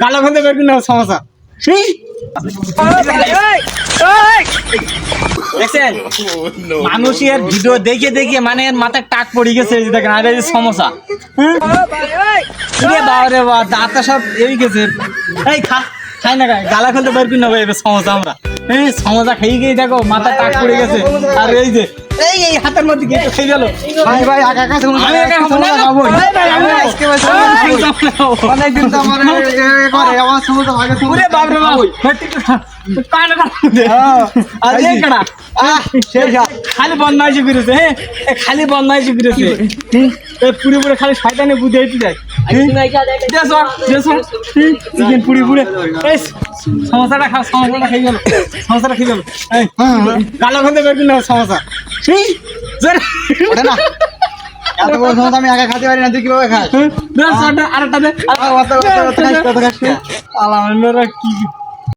গালা খুলতে পারবি না সমস্যা দেখছেন মানুষের ভিডিও দেখে দেখে মানে মাথায় টাক পড়ে গেছে দেখেন আর এই সমস্যা বাবারে বা দাঁতটা সব এই গেছে এই খাই না গালা খুলতে পারবি না ভাই এবার সমস্যা আমরা সমস্যা খেয়ে গিয়ে দেখো মাথায় টাক পড়ে গেছে আর এই যে এই হাতের মধ্যে গিয়ে খেয়ে গেল ভাই ভাই একা একা আমি একা খাবো না খাবো অনেকদিন তো আমার করে আমার সমস্যা ভাগে ওরে বাপ রে বাপ কানে আর এই কাটা খালি বদমাইশি করেছে খালি বদমাইশি করেছে পুরে পুরে খালি শয়তানে বুঝে হইতে যায় চিকেন পুরি পুরে এই সমস্যাটা খেয়ে গেল সমস্যাটা খেয়ে গেল কালো খেতে পারবি না সমস্যা ওঠে না এত বড় সমস্যা আমি একা খেতে পারি না তুই কিভাবে খাস আরেকটা দে আলাদা কি